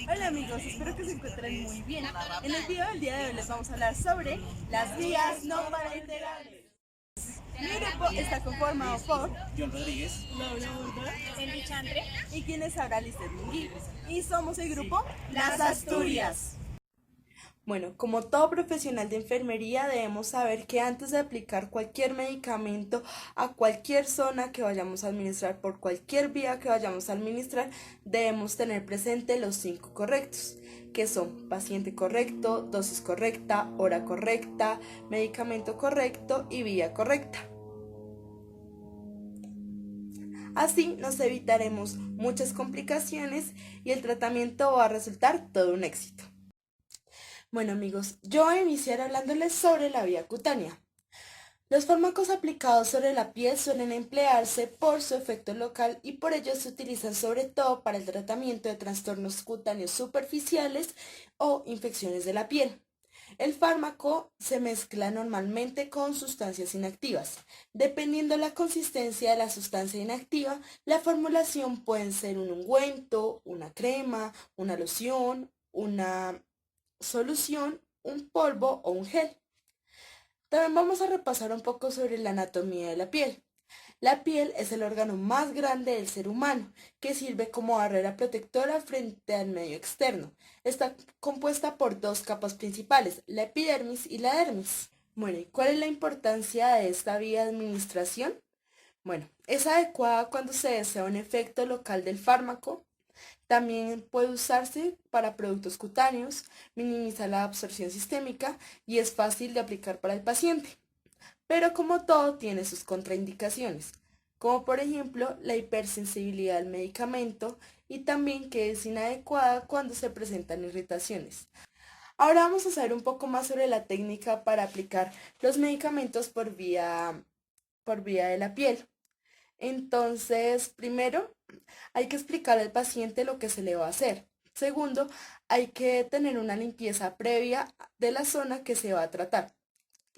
Hola amigos, espero que se encuentren muy bien. En el video del día de hoy les vamos a hablar sobre las vías no parenterales. Mi grupo está conformado por John Rodríguez. Laura Borda Eli Chandre. y quienes habla Lizeth Mungui. Y somos el grupo Las Asturias. Bueno, como todo profesional de enfermería debemos saber que antes de aplicar cualquier medicamento a cualquier zona que vayamos a administrar, por cualquier vía que vayamos a administrar, debemos tener presente los 5 correctos, que son paciente correcto, dosis correcta, hora correcta, medicamento correcto y vía correcta. Así nos evitaremos muchas complicaciones y el tratamiento va a resultar todo un éxito. Bueno amigos, yo voy a iniciar hablándoles sobre la vía cutánea. Los fármacos aplicados sobre la piel suelen emplearse por su efecto local y por ello se utilizan sobre todo para el tratamiento de trastornos cutáneos superficiales o infecciones de la piel. El fármaco se mezcla normalmente con sustancias inactivas. Dependiendo la consistencia de la sustancia inactiva, la formulación puede ser un ungüento, una crema, una loción, una solución, un polvo o un gel. También vamos a repasar un poco sobre la anatomía de la piel. La piel es el órgano más grande del ser humano, que sirve como barrera protectora frente al medio externo. Está compuesta por 2 capas principales, la epidermis y la dermis. Bueno, ¿y cuál es la importancia de esta vía de administración? Bueno, es adecuada cuando se desea un efecto local del fármaco. También puede usarse para productos cutáneos, minimiza la absorción sistémica y es fácil de aplicar para el paciente. Pero como todo tiene sus contraindicaciones, como por ejemplo la hipersensibilidad al medicamento y también que es inadecuada cuando se presentan irritaciones. Ahora vamos a saber un poco más sobre la técnica para aplicar los medicamentos por vía de la piel. Entonces, primero, hay que explicar al paciente lo que se le va a hacer. Segundo, hay que tener una limpieza previa de la zona que se va a tratar.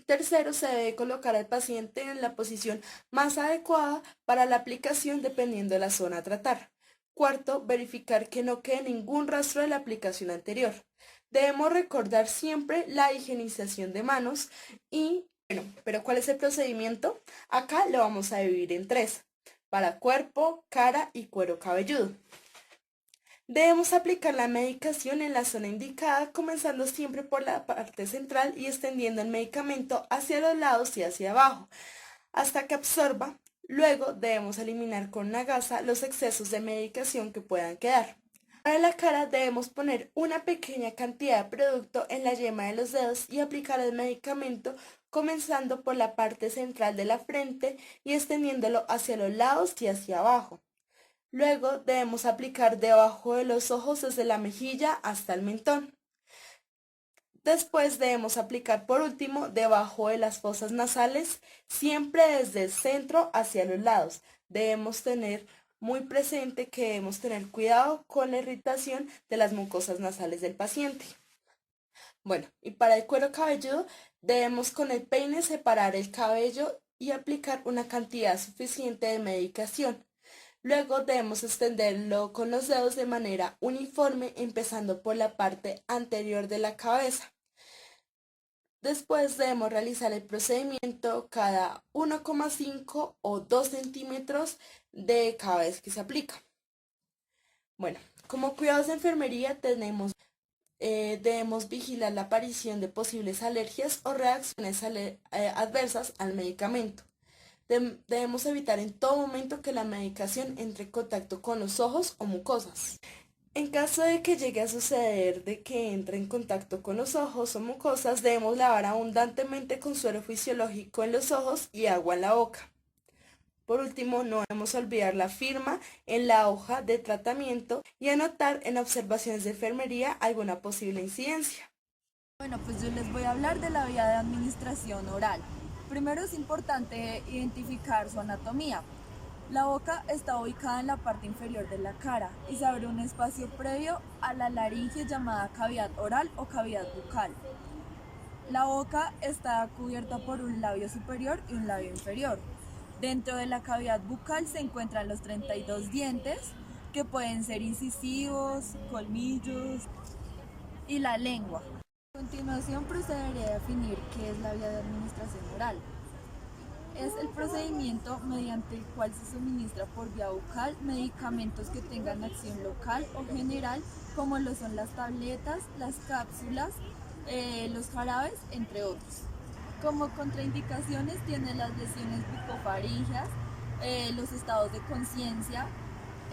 Tercero, se debe colocar al paciente en la posición más adecuada para la aplicación dependiendo de la zona a tratar. Cuarto, verificar que no quede ningún rastro de la aplicación anterior. Debemos recordar siempre la higienización de manos y, bueno, pero ¿cuál es el procedimiento? Acá lo vamos a dividir en 3, para cuerpo, cara y cuero cabelludo. Debemos aplicar la medicación en la zona indicada, comenzando siempre por la parte central y extendiendo el medicamento hacia los lados y hacia abajo, hasta que absorba. Luego debemos eliminar con una gasa los excesos de medicación que puedan quedar. Para la cara debemos poner una pequeña cantidad de producto en la yema de los dedos y aplicar el medicamento comenzando por la parte central de la frente y extendiéndolo hacia los lados y hacia abajo. Luego debemos aplicar debajo de los ojos desde la mejilla hasta el mentón. Después debemos aplicar por último debajo de las fosas nasales, siempre desde el centro hacia los lados. Debemos tener muy presente que debemos tener cuidado con la irritación de las mucosas nasales del paciente. Bueno, y para el cuero cabelludo debemos con el peine separar el cabello y aplicar una cantidad suficiente de medicación. Luego debemos extenderlo con los dedos de manera uniforme, empezando por la parte anterior de la cabeza. Después debemos realizar el procedimiento cada 1,5 o 2 centímetros de cada vez que se aplica. Bueno, como cuidados de enfermería debemos vigilar la aparición de posibles alergias o reacciones adversas al medicamento. Debemos evitar en todo momento que la medicación entre en contacto con los ojos o mucosas. En caso de que llegue a suceder de que entre en contacto con los ojos o mucosas, debemos lavar abundantemente con suero fisiológico en los ojos y agua en la boca. Por último, no debemos olvidar la firma en la hoja de tratamiento y anotar en observaciones de enfermería alguna posible incidencia. Bueno, pues yo les voy a hablar de la vía de administración oral. Primero es importante identificar su anatomía. La boca está ubicada en la parte inferior de la cara y se abre un espacio previo a la laringe llamada cavidad oral o cavidad bucal. La boca está cubierta por un labio superior y un labio inferior. Dentro de la cavidad bucal se encuentran los 32 dientes, que pueden ser incisivos, colmillos y la lengua. A continuación procederé a definir qué es la vía de administración oral. Es el procedimiento mediante el cual se suministra por vía bucal medicamentos que tengan acción local o general, como lo son las tabletas, las cápsulas, los jarabes, entre otros. Como contraindicaciones tiene las lesiones bucofaríngeas, los estados de conciencia,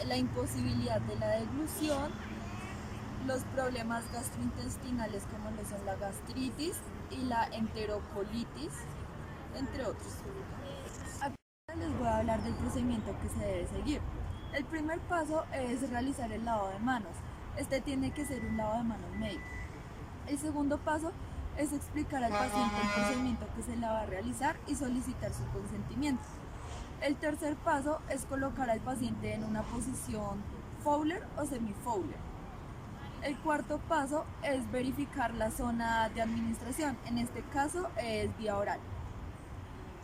la imposibilidad de la deglución, los problemas gastrointestinales como lo son la gastritis y la enterocolitis, entre otros. Ahora les voy a hablar del procedimiento que se debe seguir. El primer paso es realizar el lavado de manos. Este tiene que ser un lavado de manos médico. El segundo paso es explicar al paciente el procedimiento que se le va a realizar y solicitar su consentimiento. El tercer paso es colocar al paciente en una posición Fowler o semi-Fowler. El cuarto paso es verificar la zona de administración, en este caso es vía oral.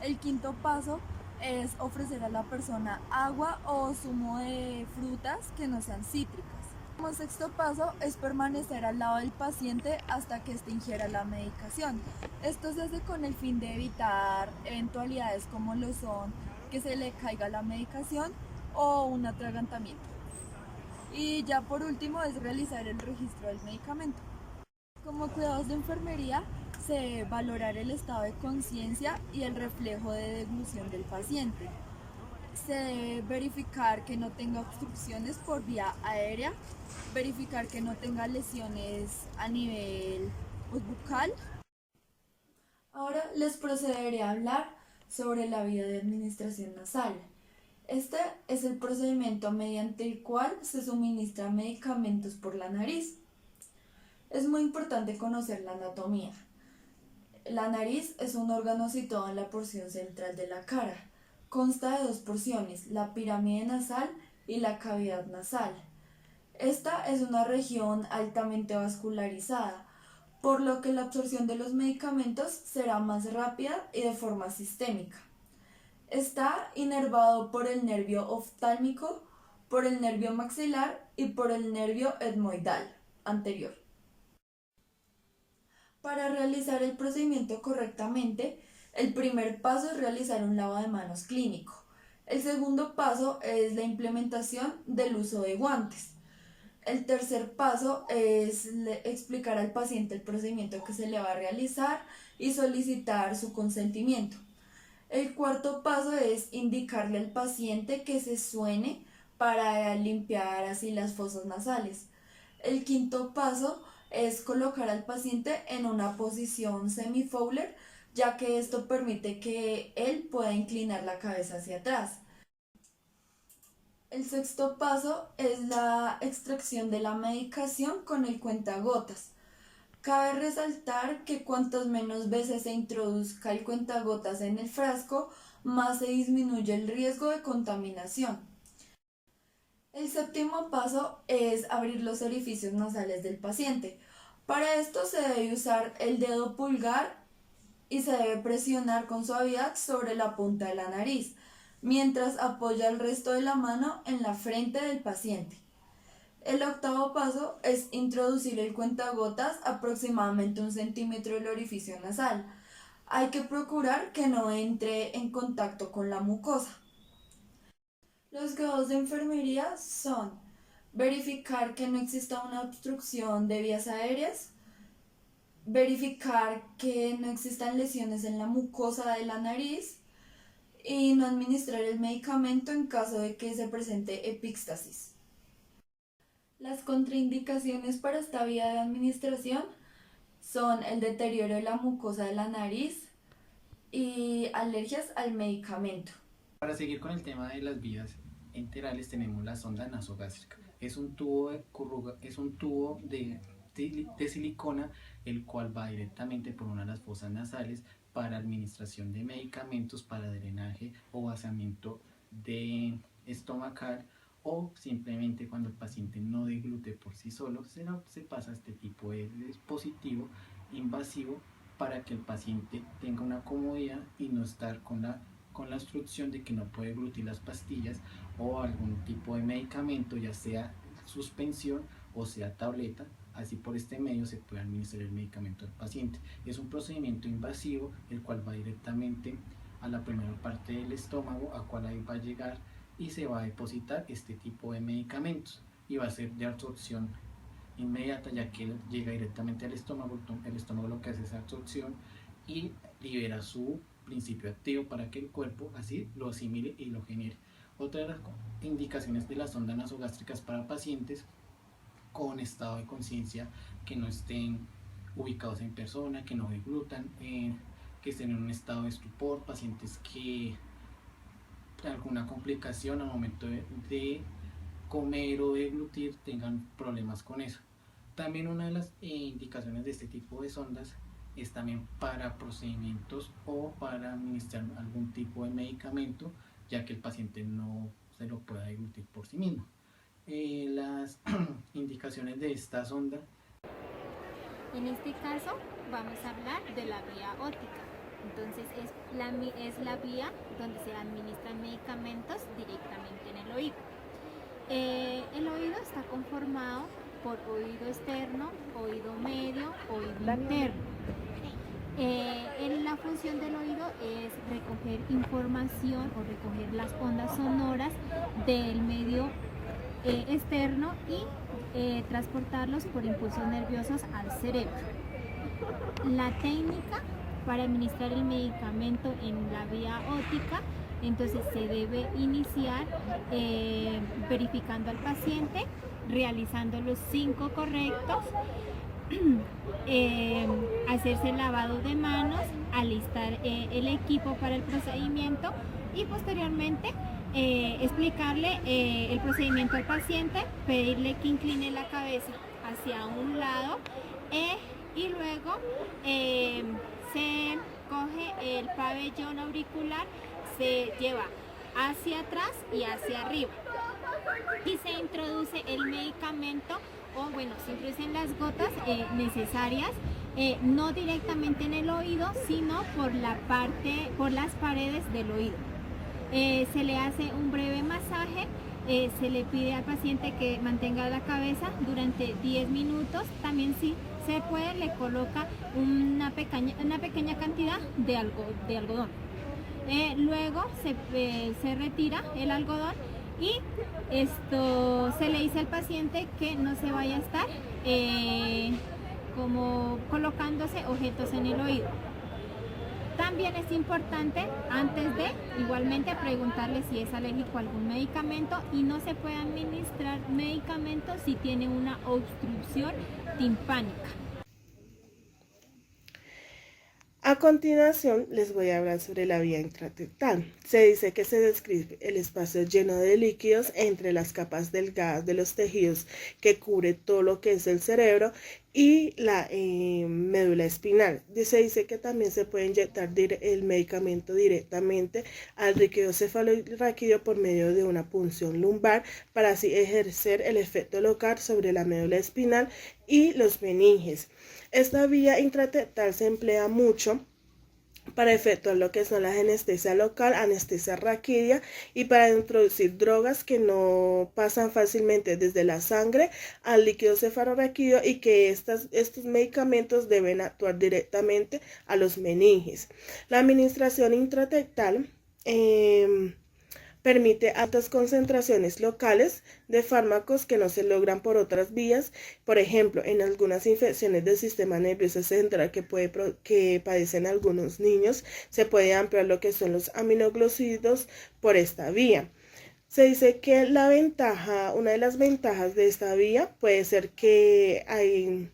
El quinto paso es ofrecer a la persona agua o zumo de frutas que no sean cítricas. Como sexto paso es permanecer al lado del paciente hasta que éste ingiera la medicación. Esto se hace con el fin de evitar eventualidades como lo son que se le caiga la medicación o un atragantamiento. Y ya por último es realizar el registro del medicamento. Como cuidados de enfermería, se debe valorar el estado de conciencia y el reflejo de deglución del paciente. Se debe verificar que no tenga obstrucciones por vía aérea, verificar que no tenga lesiones a nivel bucal. Ahora les procederé a hablar sobre la vía de administración nasal. Este es el procedimiento mediante el cual se suministran medicamentos por la nariz. Es muy importante conocer la anatomía. La nariz es un órgano situado en la porción central de la cara. Consta de dos porciones, la pirámide nasal y la cavidad nasal. Esta es una región altamente vascularizada, por lo que la absorción de los medicamentos será más rápida y de forma sistémica. Está inervado por el nervio oftálmico, por el nervio maxilar y por el nervio etmoidal anterior. Para realizar el procedimiento correctamente, el primer paso es realizar un lavado de manos clínico. El segundo paso es la implementación del uso de guantes. El tercer paso es explicar al paciente el procedimiento que se le va a realizar y solicitar su consentimiento. El cuarto paso es indicarle al paciente que se suene para limpiar así las fosas nasales. El quinto paso es colocar al paciente en una posición semi-Fowler, ya que esto permite que él pueda inclinar la cabeza hacia atrás. El sexto paso es la extracción de la medicación con el cuentagotas. Cabe resaltar que cuantas menos veces se introduzca el cuentagotas en el frasco, más se disminuye el riesgo de contaminación. El séptimo paso es abrir los orificios nasales del paciente. Para esto se debe usar el dedo pulgar y se debe presionar con suavidad sobre la punta de la nariz, mientras apoya el resto de la mano en la frente del paciente. El octavo paso es introducir el cuentagotas aproximadamente 1 centímetro del orificio nasal. Hay que procurar que no entre en contacto con la mucosa. Los cuidados de enfermería son verificar que no exista una obstrucción de vías aéreas, verificar que no existan lesiones en la mucosa de la nariz y no administrar el medicamento en caso de que se presente epíxtasis. Las contraindicaciones para esta vía de administración son el deterioro de la mucosa de la nariz y alergias al medicamento. Para seguir con el tema de las vías enterales tenemos la sonda nasogástrica. Es un tubo de silicona el cual va directamente por una de las fosas nasales para administración de medicamentos para drenaje o vaciamiento de estomacal, o simplemente cuando el paciente no deglute por sí solo, se pasa este tipo de dispositivo invasivo para que el paciente tenga una comodidad y no estar con la con la obstrucción de que no puede glutir las pastillas o algún tipo de medicamento, ya sea suspensión o sea tableta. Así por este medio se puede administrar el medicamento al paciente. Es un procedimiento invasivo, el cual va directamente a la primera parte del estómago, a cual ahí va a llegar y se va a depositar este tipo de medicamentos y va a ser de absorción inmediata, ya que llega directamente al estómago. El estómago lo que hace es absorción y libera su principio activo para que el cuerpo así lo asimile y lo genere. Otra de las indicaciones de las sondas nasogástricas para pacientes con estado de conciencia que no estén ubicados en persona, que no deglutan, que estén en un estado de estupor, pacientes que alguna complicación al momento de comer o deglutir tengan problemas con eso. También una de las indicaciones de este tipo de sondas es también para procedimientos o para administrar algún tipo de medicamento, ya que el paciente no se lo pueda deglutir por sí mismo. Las indicaciones de esta sonda. En este caso vamos a hablar de la vía óptica. Entonces es la vía donde se administran medicamentos directamente en el oído. El oído está conformado por oído externo, oído medio, oído interno. La función del oído es recoger información o recoger las ondas sonoras del medio externo y transportarlos por impulsos nerviosos al cerebro. La técnica para administrar el medicamento en la vía óptica, entonces se debe iniciar verificando al paciente, realizando los 5 correctos, hacerse el lavado de manos, alistar el equipo para el procedimiento y posteriormente explicarle el procedimiento al paciente, pedirle que incline la cabeza hacia un lado y luego se coge el pabellón auricular, se lleva hacia atrás y hacia arriba y se introduce el medicamento, o bueno, se introducen las gotas necesarias, no directamente en el oído, sino por las paredes del oído. Se le hace un breve masaje, se le pide al paciente que mantenga la cabeza durante 10 minutos, también si se puede le coloca una pequeña cantidad de algodón. Luego se retira el algodón y esto se le dice al paciente que no se vaya a estar como colocándose objetos en el oído. También es importante antes de igualmente preguntarle si es alérgico a algún medicamento, y no se puede administrar medicamentos si tiene una obstrucción timpánica. A continuación les voy a hablar sobre la vía intratecal. Se dice que se describe el espacio lleno de líquidos entre las capas delgadas de los tejidos que cubre todo lo que es el cerebro y la médula espinal. Se dice que también se puede inyectar el medicamento directamente al líquido cefalorraquídeo por medio de una punción lumbar para así ejercer el efecto local sobre la médula espinal y los meninges. Esta vía intratecal se emplea mucho para efectuar lo que son la anestesia local, anestesia raquídea y para introducir drogas que no pasan fácilmente desde la sangre al líquido cefalorraquídeo y que estos medicamentos deben actuar directamente a los meninges. La administración intratecal permite altas concentraciones locales de fármacos que no se logran por otras vías. Por ejemplo, en algunas infecciones del sistema nervioso central que padecen algunos niños, se puede ampliar lo que son los aminoglócidos por esta vía. Se dice que una de las ventajas de esta vía puede ser que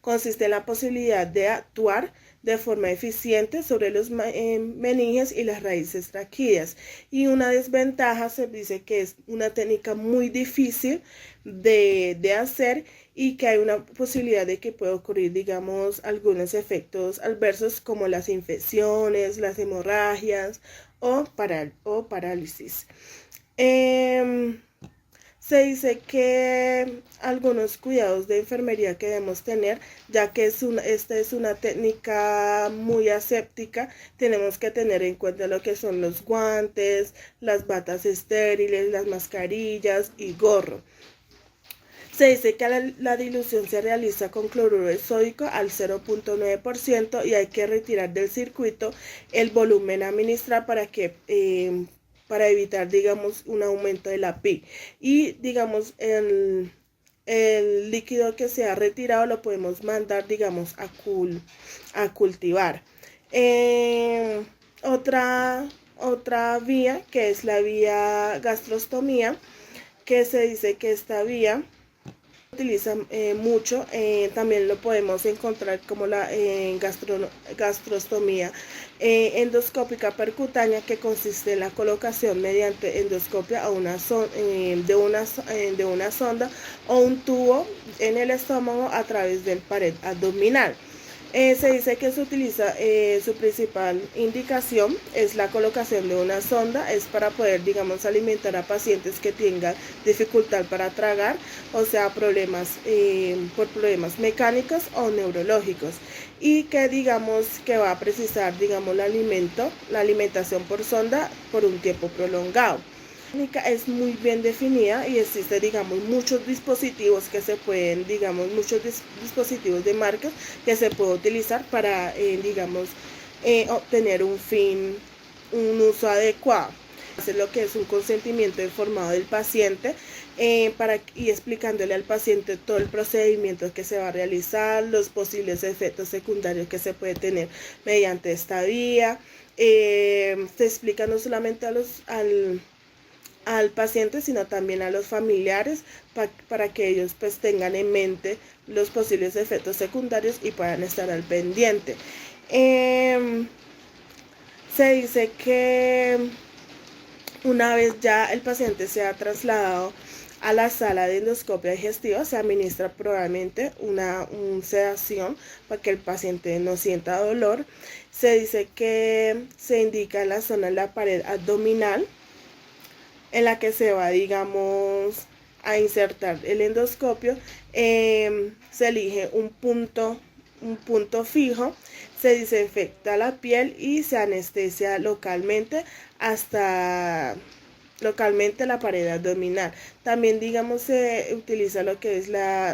consiste en la posibilidad de actuar de forma eficiente sobre los meninges y las raíces raquídeas. Y una desventaja se dice que es una técnica muy difícil de hacer y que hay una posibilidad de que pueda ocurrir, digamos, algunos efectos adversos como las infecciones, las hemorragias o parálisis. Se dice que algunos cuidados de enfermería que debemos tener, ya que esta es una técnica muy aséptica, tenemos que tener en cuenta lo que son los guantes, las batas estériles, las mascarillas y gorro. Se dice que la dilución se realiza con cloruro de sódico al 0.9% y hay que retirar del circuito el volumen a administrar para evitar, digamos, un aumento de la pi. Y, digamos, el líquido que se ha retirado lo podemos mandar, digamos, a cultivar. Otra vía, que es la vía gastrostomía, que se dice que esta vía utiliza mucho, también lo podemos encontrar como la gastrostomía endoscópica percutánea, que consiste en la colocación mediante endoscopia de una sonda o un tubo en el estómago a través del pared abdominal. Se dice que se utiliza, su principal indicación es la colocación de una sonda, es para poder, digamos, alimentar a pacientes que tengan dificultad para tragar, o sea, por problemas mecánicos o neurológicos, y que, digamos, que va a precisar, digamos, la alimentación por sonda por un tiempo prolongado. La técnica es muy bien definida y existe, digamos, muchos dispositivos que se pueden, digamos, dispositivos de marcas que se puede utilizar para, digamos, obtener un uso adecuado. Hacer lo que es un consentimiento informado del paciente, y explicándole al paciente todo el procedimiento que se va a realizar, los posibles efectos secundarios que se puede tener mediante esta vía. Se explica no solamente al paciente, sino también a los familiares, para que ellos pues tengan en mente los posibles efectos secundarios y puedan estar al pendiente. Se dice que una vez ya el paciente se ha trasladado a la sala de endoscopia digestiva, se administra probablemente una sedación para que el paciente no sienta dolor. Se dice que se indica en la zona de la pared abdominal en la que se va, digamos, a insertar el endoscopio. Se elige un punto fijo, se desinfecta la piel y se anestesia localmente la pared abdominal. También, digamos, se utiliza lo que es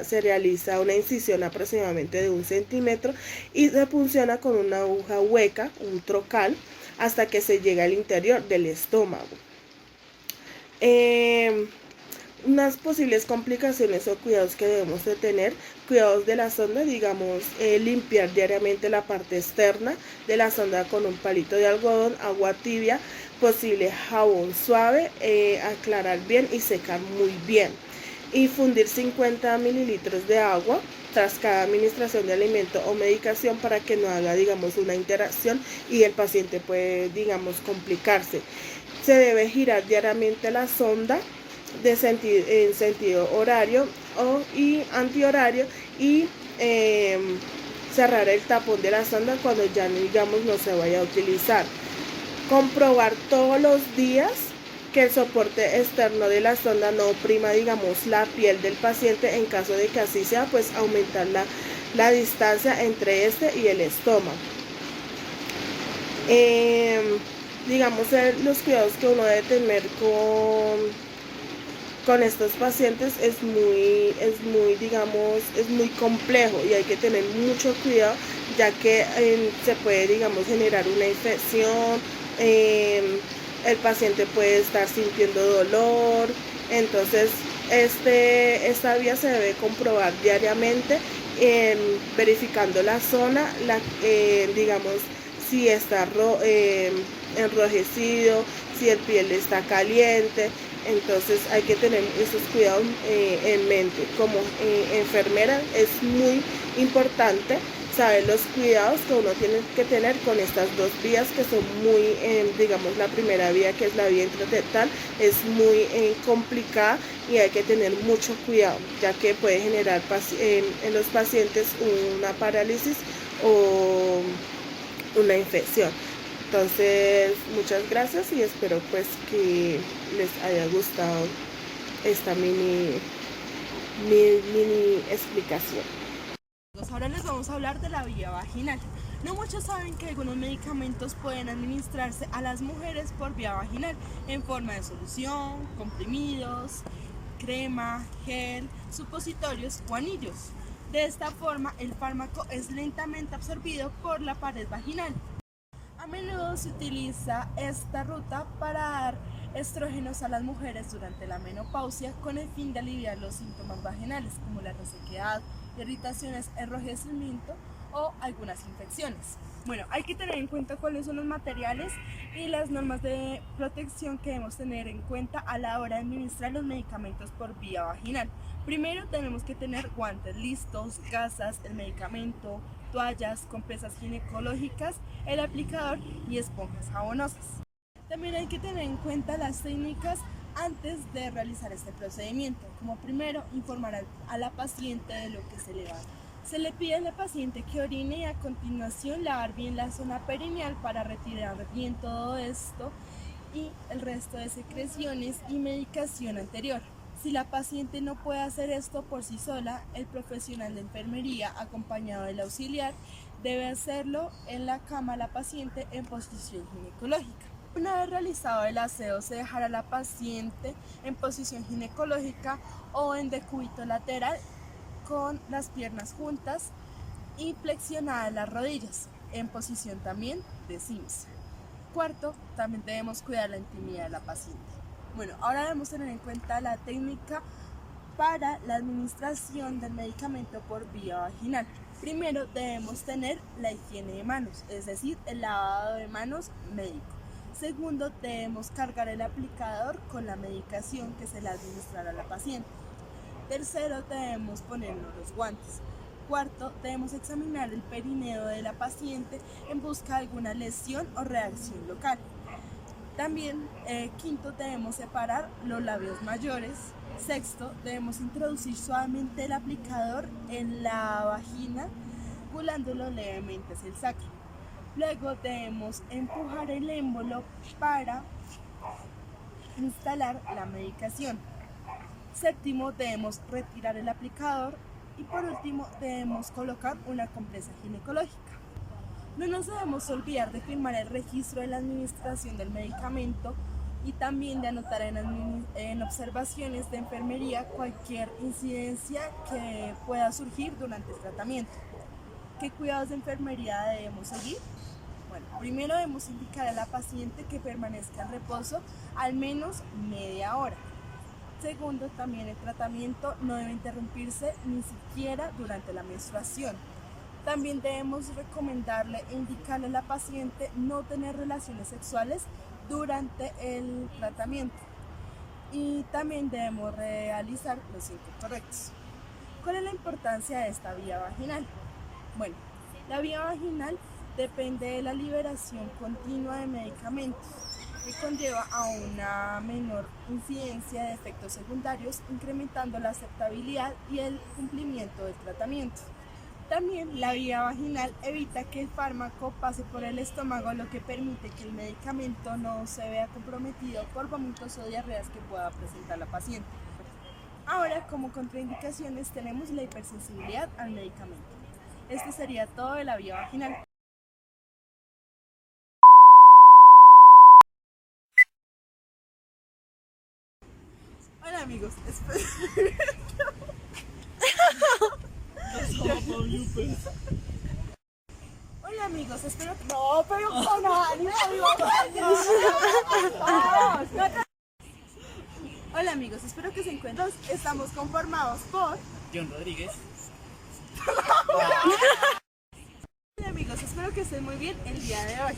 se realiza una incisión aproximadamente de 1 centímetro y se funciona con una aguja hueca, un trocal, hasta que se llega al interior del estómago. Unas posibles complicaciones o cuidados que debemos de tener: cuidados de la sonda, digamos, limpiar diariamente la parte externa de la sonda con un palito de algodón, agua tibia, posible jabón suave, aclarar bien y secar muy bien. Infundir 50 mililitros de agua tras cada administración de alimento o medicación para que no haga, digamos, una interacción y el paciente puede, digamos, complicarse. Se debe girar diariamente la sonda en sentido horario y antihorario, y cerrar el tapón de la sonda cuando ya, digamos, no se vaya a utilizar. Comprobar todos los días que el soporte externo de la sonda no oprima, digamos, la piel del paciente. En caso de que así sea, pues aumentar la distancia entre este y el estómago. Digamos, los cuidados que uno debe tener con estos pacientes es muy complejo, y hay que tener mucho cuidado, ya que se puede, digamos, generar una infección, el paciente puede estar sintiendo dolor. Entonces esta vía se debe comprobar diariamente, verificando la zona, digamos, si está enrojecido, si el piel está caliente. Entonces hay que tener esos cuidados en mente. Como enfermera es muy importante saber los cuidados que uno tiene que tener con estas dos vías, que son muy, digamos, la primera vía, que es la vía intratetal, es muy complicada y hay que tener mucho cuidado, ya que puede generar en los pacientes una parálisis o una infección. Entonces, muchas gracias y espero pues que les haya gustado esta mini explicación. Ahora les vamos a hablar de la vía vaginal. No muchos saben que algunos medicamentos pueden administrarse a las mujeres por vía vaginal en forma de solución, comprimidos, crema, gel, supositorios o anillos. De esta forma, el fármaco es lentamente absorbido por la pared vaginal. A menudo se utiliza esta ruta para dar estrógenos a las mujeres durante la menopausia con el fin de aliviar los síntomas vaginales como la resequedad, irritaciones, enrojecimiento o algunas infecciones. Bueno, hay que tener en cuenta cuáles son los materiales y las normas de protección que debemos tener en cuenta a la hora de administrar los medicamentos por vía vaginal. Primero tenemos que tener guantes listos, gasas, el medicamento, toallas, compresas ginecológicas, el aplicador y esponjas jabonosas. También hay que tener en cuenta las técnicas antes de realizar este procedimiento, como primero informar a la paciente de lo que se le va. Se le pide a la paciente que orine y a continuación lavar bien la zona perineal para retirar bien todo esto y el resto de secreciones y medicación anterior. Si la paciente no puede hacer esto por sí sola, el profesional de enfermería acompañado del auxiliar debe hacerlo en la cama a la paciente en posición ginecológica. Una vez realizado el aseo, se dejará a la paciente en posición ginecológica o en decúbito lateral con las piernas juntas y flexionadas las rodillas, en posición también de Sims. Cuarto, también debemos cuidar la intimidad de la paciente. Bueno, ahora debemos tener en cuenta la técnica para la administración del medicamento por vía vaginal. Primero debemos tener la higiene de manos, es decir, el lavado de manos médico. Segundo, debemos cargar el aplicador con la medicación que se le administrará a la paciente. Tercero, debemos ponernos los guantes. Cuarto, debemos examinar el perineo de la paciente en busca de alguna lesión o reacción local. También, quinto, debemos separar los labios mayores. Sexto, debemos introducir suavemente el aplicador en la vagina, regulándolo levemente hacia el sacro. Luego debemos empujar el émbolo para instalar la medicación. Séptimo, debemos retirar el aplicador y por último debemos colocar una compresa ginecológica. No nos debemos olvidar de firmar el registro de la administración del medicamento y también de anotar en observaciones de enfermería cualquier incidencia que pueda surgir durante el tratamiento. ¿Qué cuidados de enfermería debemos seguir? Bueno, primero debemos indicar a la paciente que permanezca en reposo al menos media hora. Segundo, también el tratamiento no debe interrumpirse ni siquiera durante la menstruación. También debemos recomendarle e indicarle a la paciente no tener relaciones sexuales durante el tratamiento. Y también debemos realizar los 5 correctos. ¿Cuál es la importancia de esta vía vaginal? Bueno, la vía vaginal depende de la liberación continua de medicamentos, que conlleva a una menor incidencia de efectos secundarios, incrementando la aceptabilidad y el cumplimiento del tratamiento. También la vía vaginal evita que el fármaco pase por el estómago, lo que permite que el medicamento no se vea comprometido por vómitos o diarreas que pueda presentar la paciente. Ahora, como contraindicaciones, tenemos la hipersensibilidad al medicamento. Esto sería todo de la vía vaginal. Hola amigos, Hola amigos, espero que... No, pero con ánimo, Hola amigos, espero que se encuentren. Estamos conformados por... John Rodríguez. Hola amigos, espero que estén muy bien el día de hoy.